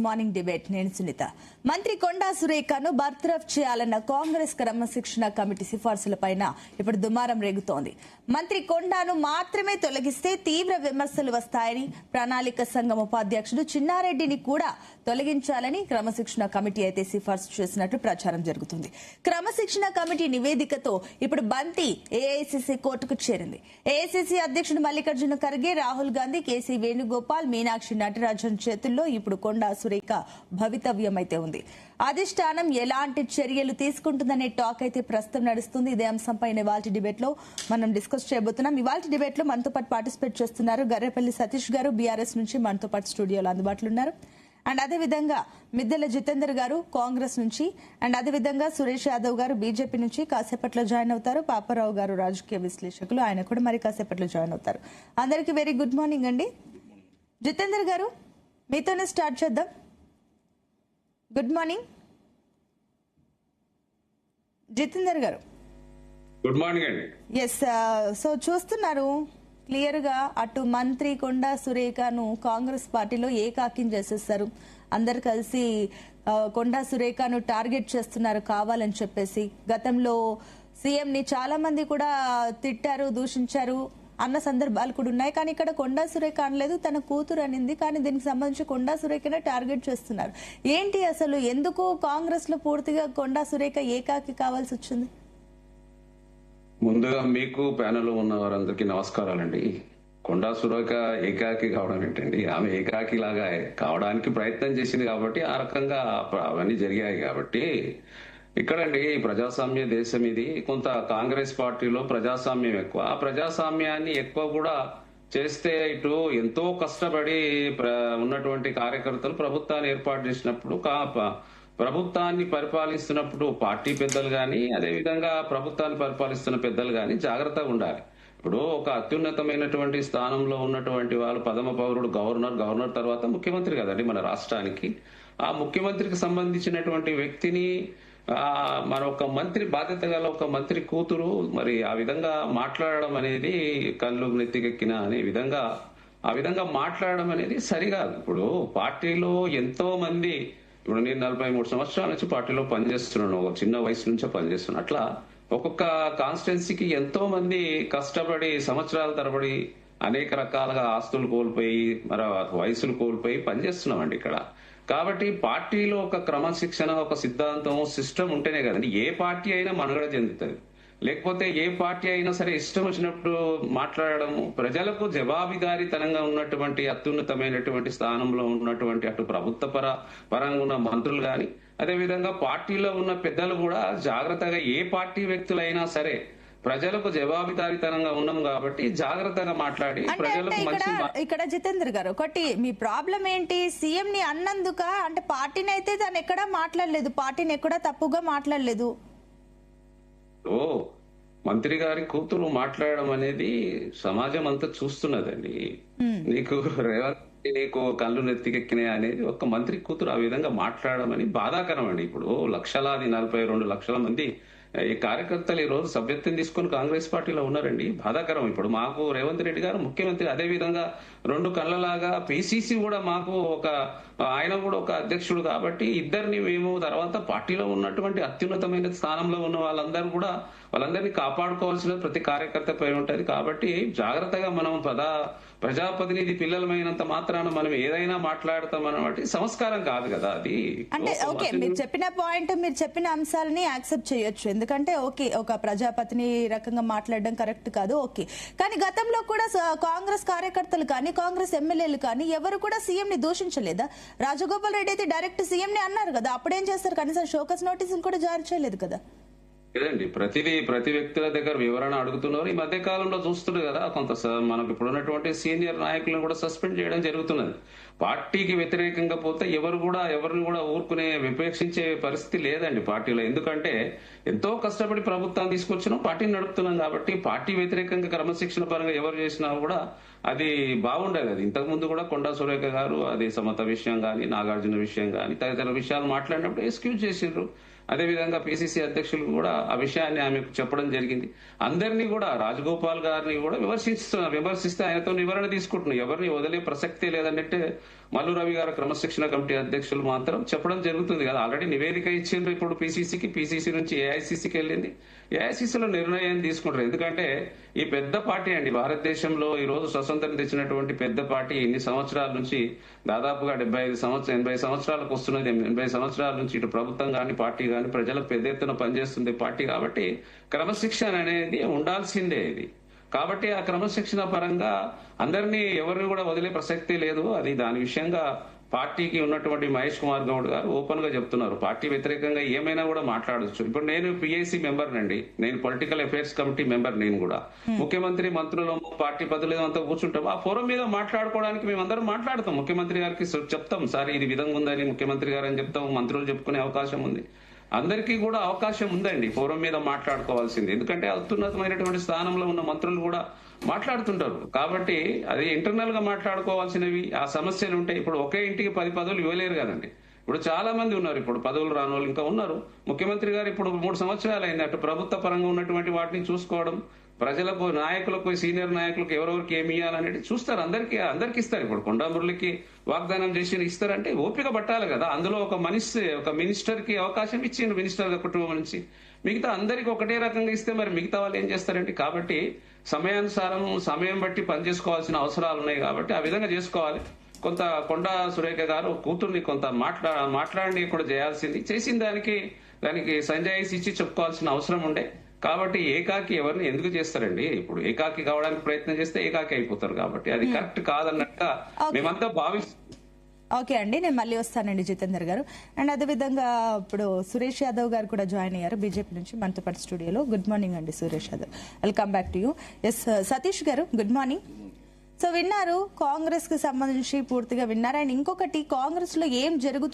Morning debate నేను సునీత. మంత్రి కొండా సురేఖను బర్తరఫ్ చేయాలన్న కాంగ్రెస్ క్రమశిక్షణ కమిటీ సిఫార్సులపైన ఇప్పుడు దుమారం రేగుతోంది. మంత్రి కొండాను మాత్రమే తొలగిస్తే తీవ్ర విమర్శలు వస్తాయని ప్రణాళిక సంఘం ఉపాధ్యక్షుడు చిన్నారెడ్డిని కూడా తొలగించాలని క్రమశిక్షణ కమిటీ అయితే సిఫార్సు చేసినట్లు ప్రచారం జరుగుతుంది. క్రమశిక్షణ కమిటీ నివేదికతో ఇప్పుడు బంతి ఏఐసిసి కోర్టుకు చేరింది. ఏఐసిసి అధ్యక్షుడు మల్లికార్జున ఖర్గే, రాహుల్ గాంధీ, కేసీ వేణుగోపాల్, మీనాక్షి నటరాజన్ చేతుల్లో ఇప్పుడు కొండా సురేఖ భవితవ్యం అయితే ఉంది. అధిష్టానం ఎలాంటి చర్యలు తీసుకుంటుందనే టాక్ అయితే ప్రస్తుతం నడుస్తుంది. ఇదే అంశంపై ఇవాల్టి డిబేట్ లో మనం డిస్కస్ చేయబోతున్నాం. ఇవాల్టి డిబేట్ లో మనతో పాటు పార్టిసిపేట్ చేస్తున్నారు గర్రెపల్లి సతీష్ గారు, బీఆర్ఎస్ నుంచి మనతో పాటు స్టూడియోలో అందుబాటులో ఉన్నారు. అండ్ అదేవిధంగా మిద్దెల జితేందర్ గారు కాంగ్రెస్ నుంచి, అండ్ అదేవిధంగా సురేష్ యాదవ్ గారు బీజేపీ నుంచి కాసేపట్లో జాయిన్ అవుతారు. పాపారావు గారు రాజకీయ విశ్లేషకులు, ఆయన కూడా మరి కాసేపట్లో జాయిన్ అవుతారు. అందరికీ వెరీ గుడ్ మార్నింగ్ అండి. జితేందర్ గారు మీతోనే స్టార్ట్ చేద్దాం. గుడ్ మార్నింగ్ జితేందర్ గారు. గుడ్ మార్నింగ్ అండి. ఎస్, సో చూస్తున్నారు క్లియర్ గా అటు మంత్రి కొండా సురేఖను కాంగ్రెస్ పార్టీలో ఏకాకిం చేసేస్తారు. అందరు కలిసి కొండా సురేఖను టార్గెట్ చేస్తున్నారు కావాలని చెప్పేసి. గతంలో సీఎం ని చాలా మంది కూడా తిట్టారు, దూషించారు అన్న సందర్భాలు కూడా ఉన్నాయి. కానీ ఇక్కడ కొండా సురేఖ అనలేదు, తన కూతురు అనింది. కానీ దీనికి సంబంధించి కొండా సురేఖనే టార్గెట్ చేస్తున్నారు. ఏంటి అసలు, ఎందుకు కాంగ్రెస్ లో పూర్తిగా కొండా సురేఖ ఏకాకి కావాల్సి వచ్చింది? ముందుగా మీకు ప్యానెల్ ఉన్న వారందరికీ నమస్కారాలండి. కొండా సురేఖ ఏకాకి కావడం ఏంటండి? ఆమె ఏకాకి లాగా కావడానికి ప్రయత్నం చేసింది కాబట్టి ఆ రకంగా అవన్నీ జరిగాయి. కాబట్టి ఇక్కడండి ప్రజాస్వామ్య దేశం ఇది. కొంత కాంగ్రెస్ పార్టీలో ప్రజాస్వామ్యం ఎక్కువ. ఆ ప్రజాస్వామ్యాన్ని ఎక్కువ కూడా చేస్తే ఇటు ఎంతో కష్టపడి ఉన్నటువంటి కార్యకర్తలు ప్రభుత్వాన్ని ఏర్పాటు చేసినప్పుడు ప్రభుత్వాన్ని పరిపాలిస్తున్నప్పుడు పార్టీ పెద్దలు గాని, అదేవిధంగా ప్రభుత్వాన్ని పరిపాలిస్తున్న పెద్దలు గాని జాగ్రత్తగా ఉండాలి. ఇప్పుడు ఒక అత్యున్నతమైనటువంటి స్థానంలో ఉన్నటువంటి వాళ్ళు ప్రథమ పౌరుడు గవర్నర్ తర్వాత ముఖ్యమంత్రి కదండి మన రాష్ట్రానికి. ఆ ముఖ్యమంత్రికి సంబంధించినటువంటి వ్యక్తిని మన ఒక మంత్రి బాధ్యత గల ఒక మంత్రి కూతురు మరి ఆ విధంగా మాట్లాడడం అనేది కళ్ళు నెత్తికెక్కిన అనే విధంగా ఆ విధంగా మాట్లాడడం అనేది సరికాదు. ఇప్పుడు పార్టీలో ఎంతో మంది, ఇప్పుడు నేను 43 సంవత్సరాల నుంచి పార్టీలో పనిచేస్తున్నాను, ఒక చిన్న వయసు నుంచే పనిచేస్తున్నాను. అట్లా ఒక్కొక్క కాన్స్టిట్యున్సీకి ఎంతో మంది కష్టపడి సంవత్సరాల తరబడి అనేక రకాలుగా ఆస్తులు కోల్పోయి మరి వయసులు కోల్పోయి పనిచేస్తున్నామండి ఇక్కడ. కాబట్టి పార్టీలో ఒక క్రమశిక్షణ, ఒక సిద్ధాంతం, సిస్టమ్ ఉంటేనే కదండి ఏ పార్టీ అయినా మనుగడ చెందుతుంది. లేకపోతే ఏ పార్టీ అయినా సరే ఇష్టం వచ్చినప్పుడు మాట్లాడడము, ప్రజలకు జవాబుదారీతనంగా ఉన్నటువంటి అత్యున్నతమైనటువంటి స్థానంలో ఉన్నటువంటి అటు ప్రభుత్వ పరంగా ఉన్న మంత్రులు గాని, అదేవిధంగా పార్టీలో ఉన్న పెద్దలు కూడా జాగ్రత్తగా ఏ పార్టీ వ్యక్తులైనా సరే ప్రజలకు జవాబుదారీతనంగా ఉన్నాం కాబట్టి జాగ్రత్తగా మాట్లాడి ప్రజలకు మంచి. ఇక్కడ జితేందర్ గారు, ఒకటి మీ ప్రాబ్లం ఏంటి? సీఎం ని అన్నందుక అంటే పార్టీని అయితే తను ఎక్కడా మాట్లాడలేదు, పార్టీని ఎక్కడా తప్పుగా మాట్లాడలేదు. ఓ మంత్రి గారి కూతురు మాట్లాడడం అనేది సమాజం అంతా చూస్తున్నదండి. నీకు రేవంత్ నీకు కళ్ళు నెత్తికెక్కినాయి అనేది ఒక మంత్రి కూతురు ఆ విధంగా మాట్లాడడం అని బాధాకరం అండి. ఇప్పుడు లక్షలాది 42 లక్షల మంది ఈ కార్యకర్తలు ఈ రోజు సభ్యత్వం తీసుకుని కాంగ్రెస్ పార్టీలో ఉన్నారండి. బాధాకరం. ఇప్పుడు మాకు రేవంత్ రెడ్డి గారు ముఖ్యమంత్రి, అదే విధంగా 2 కళ్ళలాగా పిసిసి కూడా మాకు ఆయన కూడా ఒక అధ్యక్షుడు. కాబట్టి ఇద్దరిని మేము తర్వాత పార్టీలో ఉన్నటువంటి అత్యున్నతమైన స్థానంలో ఉన్న వాళ్ళందరినీ కాపాడుకోవాల్సిన ప్రతి కార్యకర్త పై ఉంటది. కాబట్టి జాగ్రత్తగా మనం ప్రజాప్రతినిధి పిల్లలమైనంత మాత్రాన మనం ఏదైనా మాట్లాడతాం అన్నమాట సంస్కారం కాదు కదా అది. అంటే ఓకే, మీరు చెప్పిన పాయింట్, మీరు చెప్పిన అంశాలని యాక్సెప్ట్ చేయొచ్చు. ఎందుకంటే ఓకే, ఒక ప్రజాపతిని రకంగా మాట్లాడడం కరెక్ట్ కాదు, ఓకే. కానీ గతంలో కూడా కాంగ్రెస్ కార్యకర్తలు కానీ కాంగ్రెస్ ఎమ్మెల్యేలు కానీ ఎవరు కూడా సీఎం ని దూషించలేదా? రాజగోపాల్ రెడ్డి అయితే డైరెక్ట్ సీఎం ని అన్నారు కదా, అప్పుడేం చేస్తారు? కనీసం షోకస్ నోటీసులు కూడా జారీ చేయలేదు కదా. లేదండి, ప్రతి వ్యక్తుల దగ్గర వివరణ అడుగుతున్నారు. ఈ మధ్య కాలంలో చూస్తున్నారు కదా, కొంత మనకు ఇప్పుడున్నటువంటి సీనియర్ నాయకులను కూడా సస్పెండ్ చేయడం జరుగుతున్నది. పార్టీకి వ్యతిరేకంగా పోతే ఎవరిని కూడా ఊరుకునే విపేక్షించే పరిస్థితి లేదండి పార్టీలో. ఎందుకంటే ఎంతో కష్టపడి ప్రభుత్వాన్ని తీసుకొచ్చినాం, పార్టీని నడుపుతున్నాం. కాబట్టి పార్టీ వ్యతిరేకంగా క్రమశిక్షణ పరంగా ఎవరు చేసినా కూడా అది బాగుండేది. అది ఇంతకు ముందు కూడా కొండా సురేఖ గారు అది సమత విషయం గాని, నాగార్జున విషయం గాని తదితర విషయాలు మాట్లాడినప్పుడు ఎక్స్క్యూజ్ చేసిండ్రు. అదేవిధంగా పిసిసి అధ్యక్షులు కూడా ఆ విషయాన్ని ఆమెకు చెప్పడం జరిగింది. అందరినీ కూడా రాజగోపాల్ గారిని కూడా విమర్శిస్తే ఆయనతో వివరణ తీసుకుంటున్నారు. ఎవరిని వదిలే ప్రసక్తే లేదన్నట్టే మల్లు రవి గారు క్రమశిక్షణ కమిటీ అధ్యక్షులు మాత్రం చెప్పడం జరుగుతుంది కదా. ఆల్రెడీ నివేదిక ఇచ్చిండ్రు ఇప్పుడు పిసిసి నుంచి ఏఐసిసికి వెళ్ళింది. ఏఐసిసిలో నిర్ణయం తీసుకుంటారు. ఎందుకంటే ఈ పెద్ద పార్టీ అండి భారతదేశంలో ఈ రోజు స్వతంత్రం తెచ్చినటువంటి పెద్ద పార్టీ ఇన్ని సంవత్సరాల నుంచి దాదాపుగా 80 సంవత్సరాలకు వస్తున్నది. 80 సంవత్సరాల నుంచి ఇటు ప్రభుత్వం కానీ పార్టీ కానీ ప్రజలకు పెద్ద ఎత్తున పనిచేస్తుంది పార్టీ. కాబట్టి క్రమశిక్షణ అనేది ఉండాల్సిందే ఇది. కాబట్టి ఆ క్రమశిక్షణ పరంగా అందరినీ ఎవరిని కూడా వదిలే ప్రసక్తి లేదు. అది దాని విషయంగా పార్టీకి ఉన్నటువంటి మహేష్ కుమార్ గౌడ్ గారు ఓపెన్ గా చెప్తున్నారు. పార్టీ వ్యతిరేకంగా ఏమైనా కూడా మాట్లాడొచ్చు. ఇప్పుడు నేను పిఐసి మెంబర్ నండి, నేను పొలిటికల్ అఫైర్స్ కమిటీ మెంబర్. నేను కూడా ముఖ్యమంత్రి మంత్రులు పార్టీ పదవులు అంతా కూర్చుంటాం. ఆ ఫోరం మీద మాట్లాడుకోవడానికి మేమందరం మాట్లాడతాం. ముఖ్యమంత్రి గారికి చెప్తాం, సార్ ఇది విధంగా ఉందని ముఖ్యమంత్రి గారు అని చెప్తాం. మంత్రులు చెప్పుకునే అవకాశం ఉంది. అందరికీ కూడా అవకాశం ఉందండి ఫోరం మీద మాట్లాడుకోవాల్సింది. ఎందుకంటే అత్యున్నతమైనటువంటి స్థానంలో ఉన్న మంత్రులు కూడా మాట్లాడుతుంటారు. కాబట్టి అది ఇంటర్నల్ గా మాట్లాడుకోవాల్సినవి. ఆ సమస్యలు ఉంటాయి. ఇప్పుడు ఒకే ఇంటికి 10 పదవులు ఇవ్వలేరు కదండి. ఇప్పుడు చాలా మంది ఉన్నారు, ఇప్పుడు పదవులు రాని వాళ్ళు ఇంకా ఉన్నారు. ముఖ్యమంత్రి గారు ఇప్పుడు 3 సంవత్సరాలు అయింది. అటు ప్రభుత్వ పరంగా ఉన్నటువంటి వాటిని చూసుకోవడం, ప్రజలకు నాయకులకు సీనియర్ నాయకులకు ఎవరెవరికి ఏమి ఇవ్వాలనేది చూస్తారు. అందరికి ఇస్తారు. ఇప్పుడు కొండా మురళికి వాగ్దానం చేసి ఇస్తారంటే ఓపిక పట్టాలి కదా. అందులో ఒక మినిస్టర్ కి అవకాశం ఇచ్చిండు, మినిస్టర్ కుటుంబం నుంచి. మిగతా అందరికి ఒకటే రకంగా ఇస్తే మరి మిగతా వాళ్ళు ఏం చేస్తారండి. కాబట్టి సమయానుసారం సమయం బట్టి పనిచేసుకోవాల్సిన అవసరాలు ఉన్నాయి. కాబట్టి ఆ విధంగా చేసుకోవాలి. కొంత కొండా సురేఖ గారు కూతుర్ని కొంత మాట్లాడి కూడా చేయాల్సింది. చేసిన దానికి సంజాయిషి ఇచ్చి చెప్పుకోవాల్సిన అవసరం ఉండే. కాబట్టి ఏకాకి ఎవరిని ఎందుకు చేస్తారండి. ఇప్పుడు ఏకాకి కావడానికి ప్రయత్నం చేస్తే ఏకాకి అయిపోతారు. కాబట్టి అది కరెక్ట్ కాదన్నట్టుగా మేమంతా భావిస్తాం. ఓకే అండి, నేను మళ్ళీ వస్తానండి జితేందర్ గారు. అండ్ అదేవిధంగా ఇప్పుడు సురేష్ యాదవ్ గారు కూడా జాయిన్ అయ్యారు బీజేపీ నుంచి మనతో పాటు స్టూడియోలో. గుడ్ మార్నింగ్ అండి Suresh Yadav, welcome back to you. Yes Satish గారు, గుడ్ మార్నింగ్. సో విన్నారు, కాంగ్రెస్ కి సంబంధించి పూర్తిగా విన్నారు. అండ్ ఇంకొకటి, కాంగ్రెస్ లో ఏం జరుగుతుంది